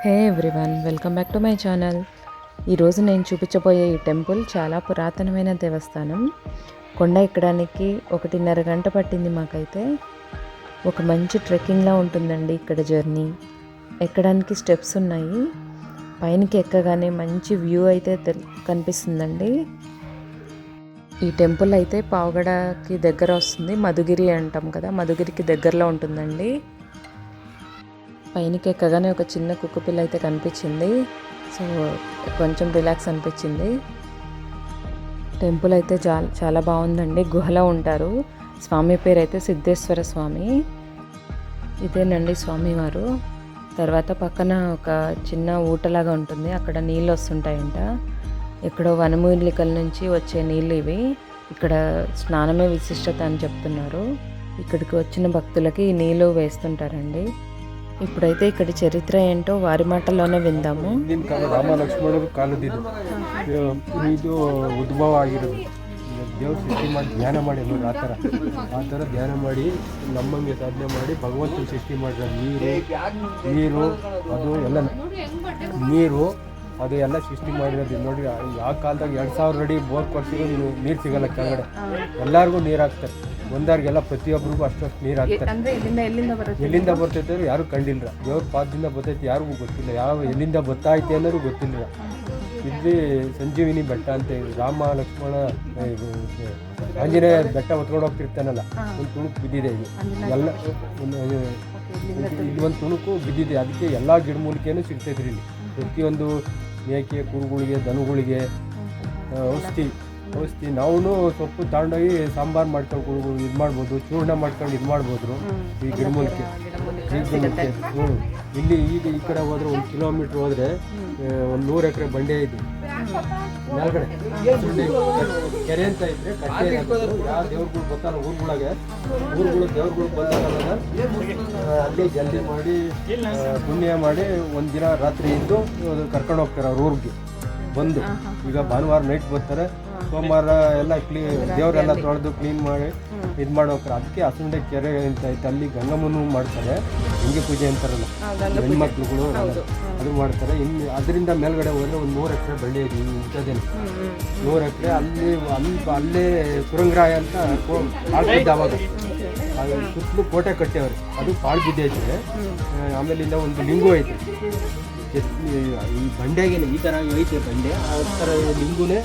Hey everyone, welcome back to my channel. ఈరోజు నేను చూపించబోయే ఈ టెంపుల్ చాలా పురాతనమైన దేవస్థానం. కొండ ఎక్కడానికి 1.5 గంట పట్టింది మాకైతే. ఒక మంచి ట్రెక్కింగ్లా ఉంటుందండి ఇక్కడ జర్నీ. ఎక్కడానికి స్టెప్స్ ఉన్నాయి. పైనకి ఎక్కగానే మంచి వ్యూ అయితే కనిపిస్తుందండి. ఈ టెంపుల్ అయితే పావగడకి దగ్గర వస్తుంది. మధుగిరి అంటాం కదా, మధుగిరికి దగ్గరలో ఉంటుందండి. పైనకి ఎక్కగానే ఒక చిన్న కుక్క పిల్ల అయితే కనిపించింది. సో కొంచెం రిలాక్స్ అనిపించింది. టెంపుల్ అయితే చాలా బాగుందండి. గుహలో ఉంటారు. స్వామి పేరు అయితే సిద్ధేశ్వర స్వామి. ఇదేనండి స్వామివారు. తర్వాత పక్కన ఒక చిన్న ఊటలాగా ఉంటుంది. అక్కడ నీళ్ళు వస్తుంటాయంట. ఎక్కడో వనమూలికల నుంచి వచ్చే నీళ్ళు ఇవి. ఇక్కడ స్నానమే విశిష్టత అని చెప్తున్నారు. ఇక్కడికి వచ్చిన భక్తులకి ఈ నీళ్ళు వేస్తుంటారండి. ఇప్పుడైతే ఇక్కడ చరిత్ర ఏంటో వారి మాటల్లోనే ವಿಂದಾಮು. ರಾಮ ಲಕ್ಷ್ಮಣರು ಕಾಲದಿದ್ದು ಇದು ಉದ್ಭವ ಆಗಿರೋದು. ದೇವ್ರ ಸೃಷ್ಟಿ ಮಾಡಿ ಧ್ಯಾನ ಮಾಡಿ ನೋಡಿ ಆ ಥರ ಧ್ಯಾನ ಮಾಡಿ ನಮ್ಮಂಗೆ ಸಾಧನೆ ಮಾಡಿ ಭಗವಂತನ ಸೃಷ್ಟಿ ಮಾಡಿರೋ ನೀರು ಅದು ಎಲ್ಲ ನೀರು ಅದು ಎಲ್ಲ ಸೃಷ್ಟಿ ಮಾಡಿರೋದು ನೋಡಿ. ಆ ಕಾಲದಾಗ 2000 ಅಡಿ ಬೋರ್ ಕೊಡ್ಸಿದ್ರು ನೀರು ಸಿಗಲ್ಲ ಕೆಳಗಡೆ. ಎಲ್ಲರಿಗೂ ನೀರು ಹಾಕ್ತಾರೆ. ಒಂದಾರಿಗೆಲ್ಲ ಪ್ರತಿಯೊಬ್ಬರಿಗೂ ಅಷ್ಟು ನೀರು ಹಾಕ್ತಾರೆ. ಎಲ್ಲಿಂದ ಬರ್ತೈತೆ ಯಾರು ಕಂಡಿಲ್ಲ. ದೇವ್ರ ಪಾದದಿಂದ ಬರ್ತೈತೆ ಯಾರಿಗೂ ಗೊತ್ತಿಲ್ಲ. ಎಲ್ಲಿಂದ ಬರ್ತೈತೆ ಅನ್ನೋದು ಗೊತ್ತಿಲ್ಲ. ಇಲ್ಲಿ ಸಂಜೀವಿನಿ ಬೆಟ್ಟ ಅಂತ ರಾಮ ಲಕ್ಷ್ಮಣ ಆಂಜನೇಯ ಬೆಟ್ಟ ಹೊತ್ಕೊಂಡು ಹೋಗ್ತಿರ್ತಾನಲ್ಲ, ಒಂದು ತುಣುಕು ಬಿದ್ದಿದೆ. ಇದು ಎಲ್ಲ ಇಲ್ಲಿ ಒಂದು ತುಣುಕು ಬಿದ್ದಿದೆ. ಅದಕ್ಕೆ ಎಲ್ಲ ಗಿಡಮೂಲಿಕೆನೂ ಸಿಗ್ತೈತ್ರಿ ಇಲ್ಲಿ. ಪ್ರತಿಯೊಂದು ಮೇಕೆ, ಕುರುಗಳಿಗೆ, ದನಗಳಿಗೆ ಔಷಧಿ ನಾವು ಸೊಪ್ಪು ತಗೊಂಡೋಗಿ ಸಾಂಬಾರು ಮಾಡ್ಕೊಂಡು ಇದು ಮಾಡ್ಬೋದು, ಚೂರ್ಣ ಮಾಡ್ಕೊಂಡು ಇದು ಮಾಡ್ಬೋದು. ಈ ಗಿಡಮೂಲಿಕೆ ಇಲ್ಲಿ ಈಗ ಈ ಕಡೆ ಹೋದ್ರೆ 1 ಕಿಲೋಮೀಟ್ರ್ ಹೋದರೆ ಒಂದು 100 ಎಕರೆ ಬಂಡೆ ಇದೆ ಮೇಲ್ಗಡೆ. ಕೆರೆ ಅಂತ ಇದ್ರೆ ಕಟ್ಟೆ. ಯಾವ ದೇವ್ರುಗಳು ಬರ್ತಾರ ಊರುಗಳು ದೇವ್ರುಗಳು ಬಂದಾಗ ಅಲ್ಲೇ ಜಲ್ದಿ ಮಾಡಿ ಪುಣ್ಯ ಮಾಡಿ ಒಂದಿನ ರಾತ್ರಿ ಇದ್ದು ಕರ್ಕೊಂಡು ಹೋಗ್ತಾರೆ ಅವ್ರ ಊರಿಗೆ ಬಂದು. ಈಗ ಭಾನುವಾರ ನೈಟ್ ಬರ್ತಾರೆ, ಸೋಮವಾರ ಎಲ್ಲ ದೇವರೆಲ್ಲ ತೊಳೆದು ಕ್ಲೀನ್ ಮಾಡಿ ಇದು ಮಾಡೋಕ್ರೆ. ಅದಕ್ಕೆ ಹಸುಂಡೆ ಕೆರೆ ಅಂತ ಐತೆ, ಅಲ್ಲಿ ಗಂಗಮ್ಮನೂ ಮಾಡ್ತಾರೆ. ಗಂಗೆ ಪೂಜೆ ಅಂತಾರಲ್ಲ ಹೆಣ್ಮಕ್ಳುಗಳು ಅದು ಮಾಡ್ತಾರೆ. ಇನ್ನು ಅದರಿಂದ ಮೇಲ್ಗಡೆ ಹೋದರೆ ಒಂದು 100 ಎಕರೆ ಬೆಳೆ ಇದೆ. ಇಂಥದ್ದೇನು 100 ಎಕರೆ ಅಲ್ಲೇ ಸುರಂಗರಾಯ ಅಂತ ಪಾಳ್ಬಿದ್ದ. ಅವಾಗ ಸುತ್ತಲೂ ಕೋಟೆ ಕಟ್ಟೆಯವ್ರು, ಅದು ಪಾಳು ಬಿದ್ದೈತೆ. ಆಮೇಲಿಂದ ಒಂದು ಲಿಂಗು ಐತೆ. ಈ ಬಂಡೆಗೆ ಈ ಥರ ಐತೆ ಬಂಡೆ, ಆ ಥರ ಲಿಂಗುನೇ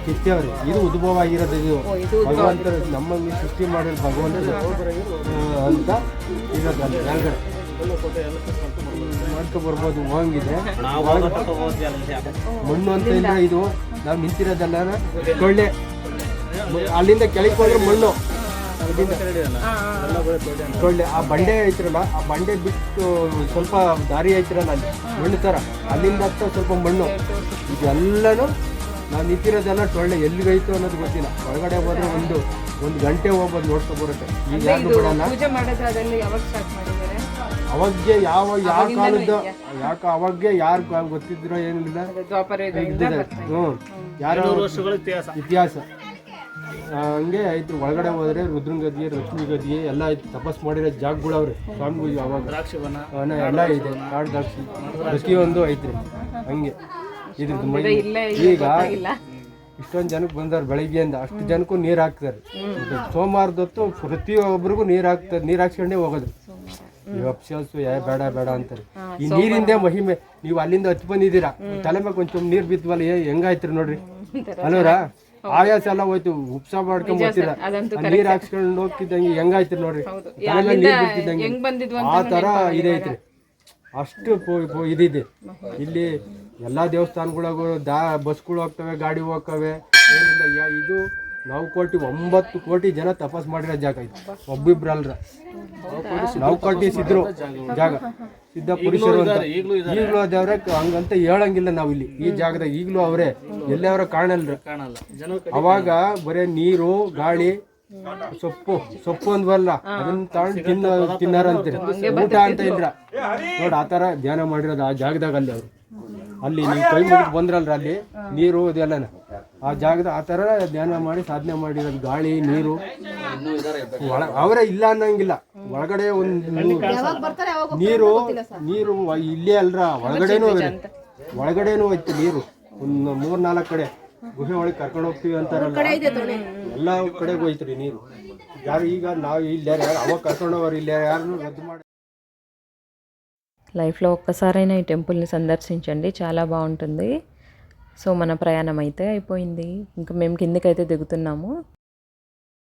ಕಿತ್ತೇವ್ರಿ. ಇದು ಉದ್ಭವ ಆಗಿರೋದು. ಇದು ಭಗವಂತ ನಮ್ಮಲ್ಲಿ ಸೃಷ್ಟಿ ಮಾಡಿರೋ ಭಗವಂತ ಅಂತ ಇರೋದು. ಅಲ್ಲಿ ಮೇಲ್ಗಡೆ ಮಾಡ್ಕೊಬರ್ಬೋದು. ಹೋಗಿದ್ರೆ ಮಣ್ಣು ಅಂತ ಇದ್ರೆ ಇದು ನಾವು ನಿಂತಿರೋದೆಲ್ಲ ಟೊಳ್ಳೆ. ಅಲ್ಲಿಂದ ಕೆಳಗೆ ಹೋದ್ರೆ ಮಣ್ಣು, ಟೊಳ್ಳೆ. ಆ ಬಂಡೆ ಐತ್ರಲ್ಲ, ಆ ಬಂಡೆ ಬಿಟ್ಟು ಸ್ವಲ್ಪ ದಾರಿ ಐತ್ರಲ್ಲ ಅಲ್ಲಿ ಮಣ್ಣು ಥರ, ಅಲ್ಲಿಂದ ಸ್ವಲ್ಪ ಮಣ್ಣು. ಇದೆಲ್ಲನೂ ನಾವು ನಿಂತಿರೋದೆಲ್ಲ ಟೊಳ್ಳೆ. ಎಲ್ಲಿಗೈತು ಅನ್ನೋದು ಗೊತ್ತಿಲ್ಲ. ಹೊರಗಡೆ ಹೋದ್ರೆ ಒಂದು ಗಂಟೆ ಹೋಗ್ಬೋದು, ನೋಡ್ಕೊ ಬರುತ್ತೆ. ಈಗ ಯಾರು ಬಿಡಲ್ಲ. ಅವಾಗೆ ಯಾವ ಕಾಲದ ಅವಾಗೆ ಯಾರು ಗೊತ್ತಿದ್ರೋ ಏನಿಲ್ಲ. ಯಾರು ಇತಿಹಾಸ ಹಂಗೆ ಐತಿ. ಒಳಗಡೆ ಹೋದ್ರೆ ರುದ್ರನ ಗದ್ಗೆ, ಲಕ್ಷ್ಮಿ ಗದ್ಗೆ ಎಲ್ಲ ಐತಿ. ತಪಸ್ ಮಾಡಿರೋ ಜಾಗಗಳು ಅವ್ರೆ ಸ್ವಾಮಿಗಳು. ಅವಾಗ ಎಲ್ಲ ಇದೆ. ಕಾಡು ದ್ರಾಕ್ಷಿ ಪ್ರತಿಯೊಂದು ಐತ್ರಿ. ಹಂಗೆ ಇದ್ರದ್ದು ಈಗ ಇಷ್ಟೊಂದು ಜನಕ್ಕೆ ಬಂದವ್ರು ಬೆಳಗ್ಗೆಯಿಂದ. ಅಷ್ಟು ಜನಕ್ಕೂ ನೀರು ಹಾಕ್ತಾರೆ. ಸೋಮವಾರದೊತ್ತು ಪ್ರತಿಯೊಬ್ಬರಿಗೂ ನೀರು ಹಾಕ್ತಾರೆ. ನೀರು ಹಾಕ್ಸ್ಕೊಂಡೇ ಹೋಗೋದು. ನೀವು ಅಪ್ಸಲ್ಸು ಬೇಡ ಅಂತಾರೆ. ಈ ನೀರಿಂದೇ ಮಹಿಮೆ. ನೀವು ಅಲ್ಲಿಂದ ಹಚ್ಚಿ ಬಂದಿದ್ದೀರಾ, ತಲೆ ಮೇಲೆ ಕೊಂಚ ನೀರು ಬಿತ್ತವಲ್ಲ, ಹೆಂಗಾಯ್ತ್ರಿ ನೋಡ್ರಿ ಅಲ್ಲವ್ರ. ಆಯಾಸ ಎಲ್ಲ ಹೋಯ್ತು. ಉಪ್ಸ ಮಾಡ್ಕೊಂಡ್ ಬರ್ತೀರ, ನೀರ್ ಹಾಕ್ಸ್ಕೊಂಡು ಹೋಗ್ತಿದ್ದಂಗೆ ಹೆಂಗಾಯ್ತು ನೋಡ್ರಿ, ತಲೆ ಮೇಲೆ ನೀರ್ ಬಿಡ್ತಿದ್ದಂಗೆ. ಆ ತರ ಇದೈತ್ರಿ. ಅಷ್ಟು ಇದಿದೆ ಇಲ್ಲಿ. ಎಲ್ಲಾ ದೇವಸ್ಥಾನಗಳಿಗೂ ಬಸ್ಗಳು ಹೋಗ್ತವೆ, ಗಾಡಿ ಹೋಗ್ತವೆ. ಏನಿಲ್ಲ, ಇದು 9 ಕೋಟಿ ಜನ ತಪಸ್ ಮಾಡಿರೋ ಜಾಗ ಇದು. ಒಬ್ಬಿಬ್ರಲ್ರ 9 ಕೋಟಿ ಸಿದ್ರು ಜಾಗ, ಸಿದ್ಧ ಪುರುಷರು ಅಂತ. ಈಗಲೂ ಅದೇವ್ರೆ, ಹಂಗಂತ ಹೇಳಂಗಿಲ್ಲ ನಾವು ಇಲ್ಲಿ. ಈ ಜಾಗದಾಗ ಈಗಲೂ ಅವರೇ, ಎಲ್ಲೇ ಅವರ ಕಾಣಲ್ರ. ಅವಾಗ ಬರೇ ನೀರು, ಗಾಳಿ, ಸೊಪ್ಪು ಅಂದ್ವಲ್ಲ, ಅದನ್ನ ತಗೊಂಡು ತಿನ್ನಾರಂತೀರಿ. ಊಟ ಅಂತ ಇಲ್ರ ನೋಡಿ. ಆ ತರ ಧ್ಯಾನ ಮಾಡಿರೋದು ಆ ಜಾಗದಾಗ. ಅಲ್ಲಿ ಅವರು ಅಲ್ಲಿ ನೀವು ಕೈ ಮುಗಿದು ಬಂದ್ರಲ್ರ, ಅಲ್ಲಿ ನೀರು ಇದೆಲ್ಲ ಆ ಜಾಗದ ಆ ಥರ ಧ್ಯಾನ ಮಾಡಿ ಸಾಧನೆ ಮಾಡಿರೋದು. ಗಾಳಿ, ನೀರು ಅವರೇ ಇಲ್ಲ ಅನ್ನಂಗಿಲ್ಲ. ಒಳಗಡೆ ಒಂದು ನೀರು ನೀರು ಇಲ್ಲೇ ಅಲ್ರ ಒಳಗಡೆನೂ ಐತೆ ನೀರು ಒಂದು 3-4 ಕಡೆ ಗುಹೆ ಒಳಗೆ ಕರ್ಕೊಂಡು ಹೋಗ್ತೀವಿ ಅಂತಾರಲ್ಲ ಎಲ್ಲ ಕಡೆಗೂ ಐತ್ರಿ ನೀರು. ಯಾರು ಈಗ ನಾವು ಇಲ್ಲಿ ಯಾರು ಅವಾಗ ಕರ್ಕೊಂಡು ಹೋಗೋರು ಇಲ್ಲಿ ಯಾರನ್ನು ರದ್ದು ಮಾಡಿ. లైఫ్లో ఒక్కసారైనా ఈ టెంపుల్ని సందర్శించండి, చాలా బాగుంటుంది. సో మన ప్రయాణం అయితే అయిపోయింది, ఇంకా మేము కిందకైతే దిగుతున్నాము.